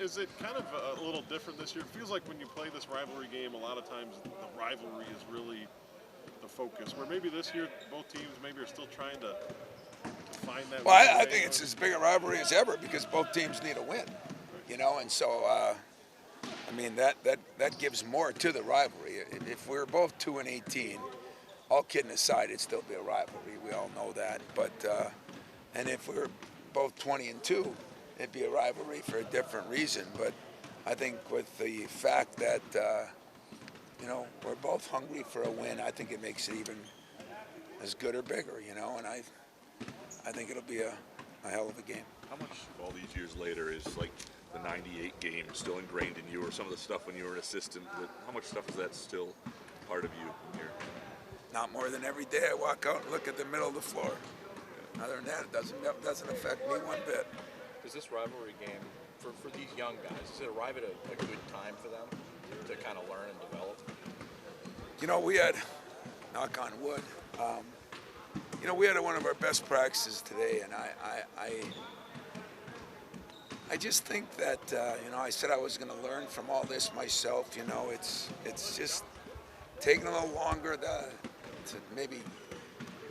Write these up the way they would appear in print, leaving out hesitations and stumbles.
Is it kind of a little different this year? It feels like when you play this rivalry game, a lot of times the rivalry is really the focus. Where maybe this year both teams maybe are still trying to find that. Well, winning I way, think it's as big a rivalry as ever because both teams need a win, and so I mean that gives more to the rivalry. If we're both 2-18, all kidding aside, it'd still be a rivalry. We all know that. But and if we're both 20-2, it'd be a rivalry for a different reason. But I think with the fact that we're both hungry for a win, I think it makes it even as good or bigger. And I think it'll be a hell of a game. How much of all these years later is like the '98 game still ingrained in you, or some of the stuff when you were an assistant? How much stuff is that still part of you when you're? Not more than every day I walk out and look at the middle of the floor. Other than that, it doesn't affect me one bit. Is this rivalry game, for these young guys, does it arrive at a good time for them to kind of learn and develop? We had, knock on wood, we had one of our best practices today, and I just think that, I said I was going to learn from all this myself. It's just taking a little longer to maybe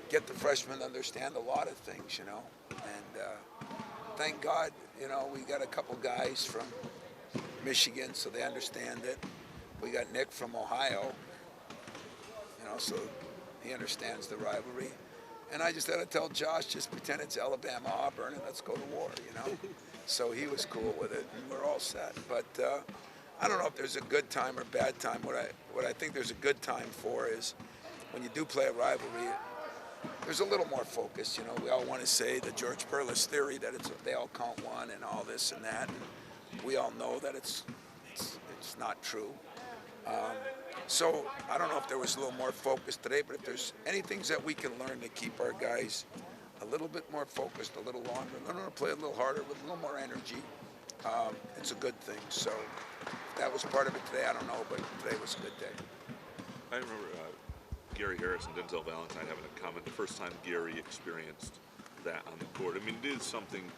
get the freshmen to understand a lot of things, and thank God, we got a couple guys from Michigan, so they understand it. We got Nick from Ohio, so he understands the rivalry. And I just had to tell Josh, just pretend it's Alabama, Auburn, and let's go to war, So he was cool with it, and we're all set. But I don't know if there's a good time or bad time. What I think there's a good time for is when you do play a rivalry, there's a little more focus. We all want to say the George Perlis theory that they all count one and all this and that. And we all know that it's not true. So I don't know if there was a little more focus today, but if there's any things that we can learn to keep our guys a little bit more focused, a little longer, learn to play a little harder with a little more energy, it's a good thing. So if that was part of it today, I don't know, but today was a good day. I remember Gary Harris and Denzel Valentine having a comment the first time Gary experienced that on the court. I mean, it is something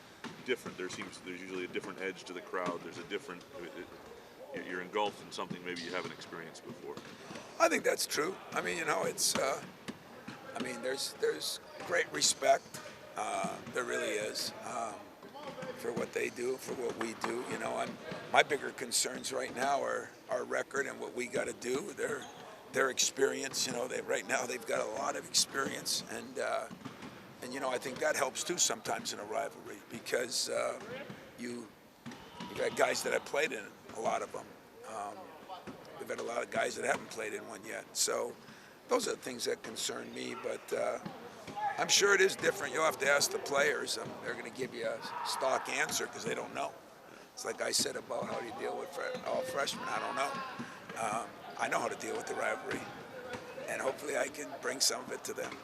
different. There's usually a different edge to the crowd. There's a different. You're engulfed in something maybe you haven't experienced before. I think that's true. I mean, it's. There's great respect. There really is for what they do, for what we do. My bigger concerns right now are our record and what we got to do. Their experience. Right now they've got a lot of experience, and I think that helps too sometimes in a rivalry because you've got guys that have played in it. A lot of them. We've had a lot of guys that haven't played in one yet. So those are the things that concern me. But I'm sure it is different. You'll have to ask the players. They're going to give you a stock answer because they don't know. It's like I said about how do you deal with all freshmen. I don't know. I know how to deal with the rivalry. And hopefully I can bring some of it to them.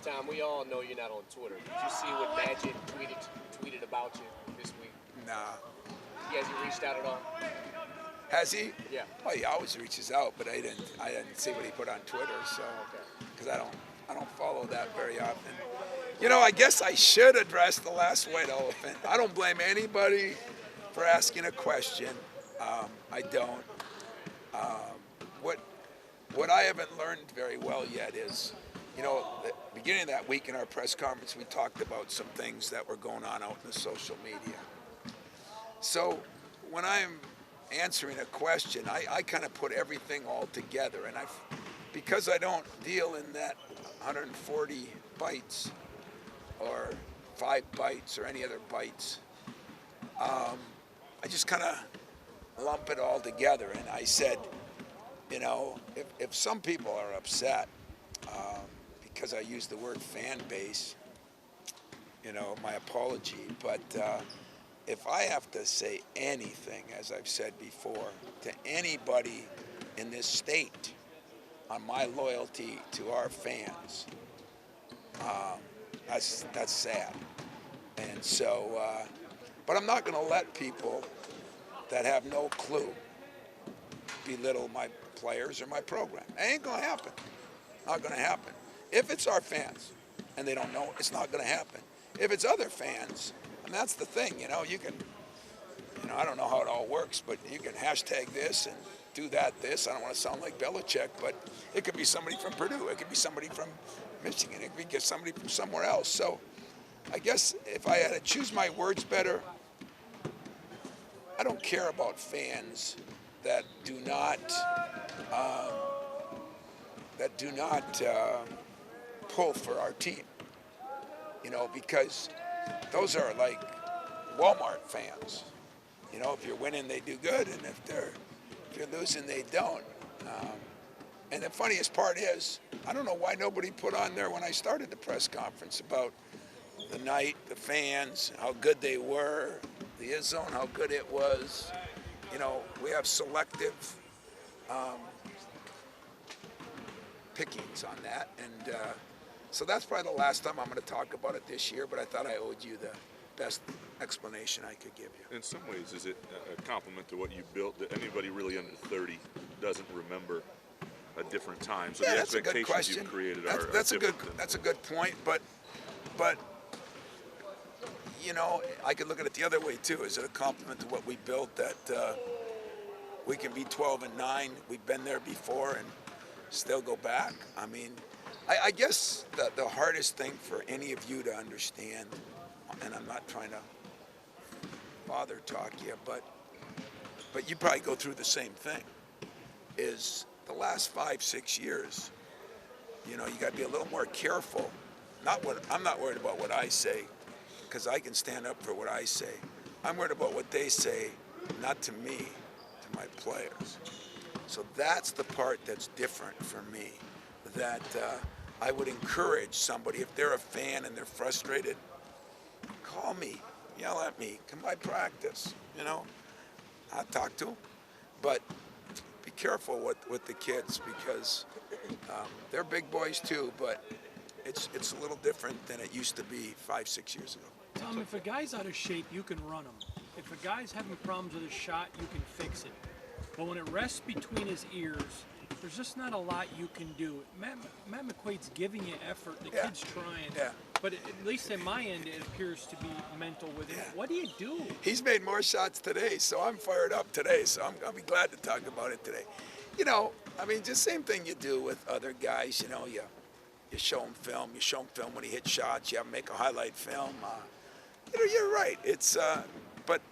Tom, we all know you're not on Twitter. Did you see what Magic tweeted about you this week? Nah. Has he reached out at all? Has he? Yeah. Well, he always reaches out, but I didn't see what he put on Twitter, so because I don't follow that very often. I guess I should address the last white elephant. I don't blame anybody for asking a question. I don't. What I haven't learned very well yet is, the beginning of that week in our press conference, we talked about some things that were going on out in the social media. So when I'm answering a question, I kind of put everything all together, and because I don't deal in that 140 bytes or 5 bytes or any other bytes, I just kind of lump it all together. And I said, if some people are upset because I used the word fan base, my apology, but if I have to say anything, as I've said before, to anybody in this state on my loyalty to our fans, that's sad. And so, but I'm not going to let people that have no clue belittle my players or my program. It ain't going to happen. Not going to happen. If it's our fans and they don't know, it's not going to happen. If it's other fans, and that's the thing, you I don't know how it all works, but you can hashtag this and do that, this. I don't want to sound like Belichick, but it could be somebody from Purdue. It could be somebody from Michigan. It could be somebody from somewhere else. So I guess if I had to choose my words better, I don't care about fans that do not pull for our team, because those are like Walmart fans. If you're winning, they do good, and if you're losing, they don't. And the funniest part is, I don't know why nobody put on there when I started the press conference about the night, the fans, how good they were, the Izzo, how good it was. We have selective pickings on that, and so that's probably the last time I'm going to talk about it this year, but I thought I owed you the best explanation I could give you. In some ways, is it a compliment to what you built that anybody really under 30 doesn't remember a different time? So Yeah, the that's a good expectations question. you've created That's are a good. different. That's a good point. But I could look at it the other way too. Is it a compliment to what we built that we can be 12-9? We've been there before and still go back. I mean, I guess the hardest thing for any of you to understand, and I'm not trying to bother talk you, but you probably go through the same thing, is the last 5-6 years, you got to be a little more careful. I'm not worried about what I say, because I can stand up for what I say. I'm worried about what they say, not to me, to my players. So that's the part that's different for me, that I would encourage somebody, if they're a fan and they're frustrated, call me, yell at me, come by practice, I'll talk to them. But be careful with the kids, because they're big boys too, but it's a little different than it used to be 5-6 years ago. Tom, if a guy's out of shape, you can run him. If a guy's having problems with his shot, you can fix it. But when it rests between his ears, there's just not a lot you can do. Matt McQuaid's giving you effort. The kid's trying. Yeah. But at least in my end, it appears to be mental with it. Yeah. What do you do? He's made more shots today, so I'm fired up today. So I'll be glad to talk about it today. Just same thing you do with other guys. You show them film. You show them film when he hits shots. You have him make a highlight film. You're right. But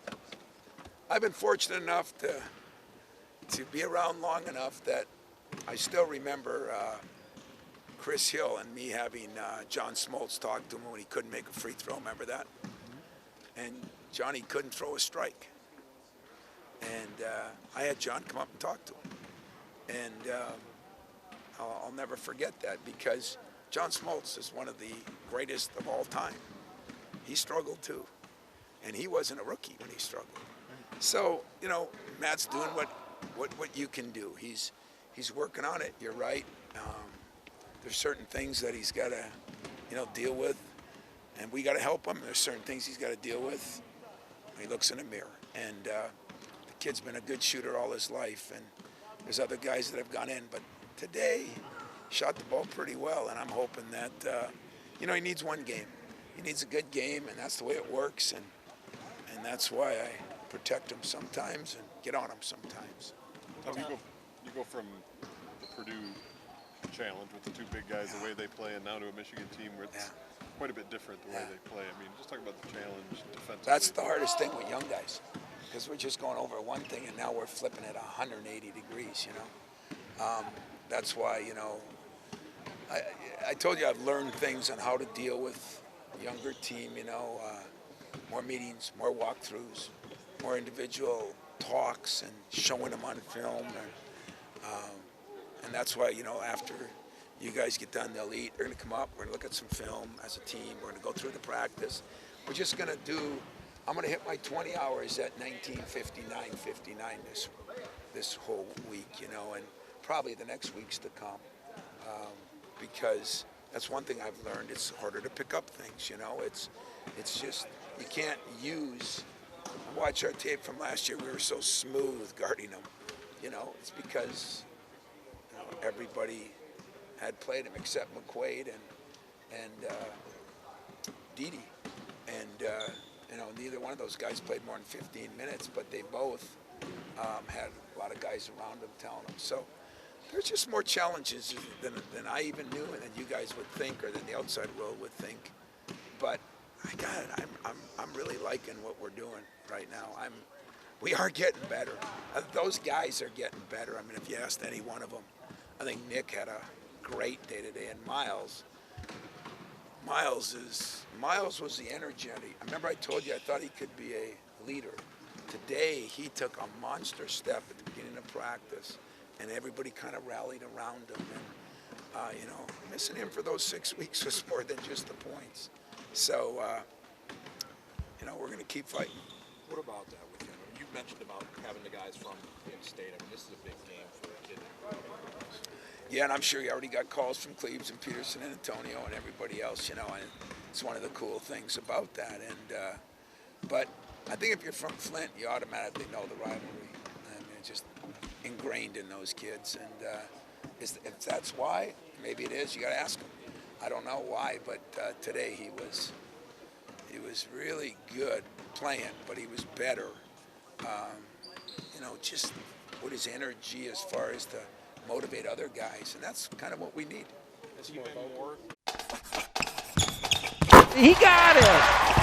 I've been fortunate enough to be around long enough that I still remember Chris Hill and me having John Smoltz talk to him when he couldn't make a free throw. Remember that? And Johnny couldn't throw a strike. And I had John come up and talk to him. And I'll never forget that, because John Smoltz is one of the greatest of all time. He struggled too. And he wasn't a rookie when he struggled. So, Matt's doing what you can do. He's working on it. You're right. There's certain things that he's got to, deal with, and we got to help him. There's certain things he's got to deal with when he looks in the mirror. And the kid's been a good shooter all his life, and there's other guys that have gone in, but today he shot the ball pretty well, and I'm hoping that he needs one game. He needs a good game, and that's the way it works, and that's why I protect him sometimes and get on him sometimes. You go from the Purdue challenge with the two big guys, the way they play, and now to a Michigan team where it's quite a bit different the way they play. Just talk about the challenge defensively. That's the hardest thing with young guys, because we're just going over one thing and now we're flipping it 180 degrees, That's why, I told you I've learned things on how to deal with a younger team, more meetings, more walkthroughs, more individual talks and showing them on film. And that's why, after you guys get done, they'll eat. We're going to come up. We're going to look at some film as a team. We're going to go through the practice. We're just going to I'm going to hit my 20 hours at 19:59 this whole week, and probably the next weeks to come. Because that's one thing I've learned. It's harder to pick up things, It's just, you can't use, watch our tape from last year. We were so smooth guarding them. It's because everybody had played him except McQuaid and Dede. And You know, neither one of those guys played more than 15 minutes, but they both had a lot of guys around them telling them. So there's just more challenges than I even knew, and than you guys would think, or than the outside world would think. But I got it. I'm really liking what we're doing right now. We are getting better. Those guys are getting better. I mean, if you asked any one of them, I think Nick had a great day today, and Miles was the energetic. I remember I told you I thought he could be a leader. Today he took a monster step at the beginning of practice, and everybody kind of rallied around him. And you know, missing him for those 6 weeks was more than just the points. So you know, we're going to keep fighting. What about that with him? You mentioned about having the guys from in-state. I mean, this is a big game for a kid. Yeah, and I'm sure you already got calls from Cleves and Peterson and Antonio and everybody else, you know, and it's one of the cool things about that. And but I think if you're from Flint, you automatically know the rivalry. I mean, it's just ingrained in those kids. And if that's why, maybe it is. You got to ask them. I don't know why, but today he was really good playing, but he was better. You know, just with his energy as far as to motivate other guys, and that's kind of what we need. Has he been more? He got it.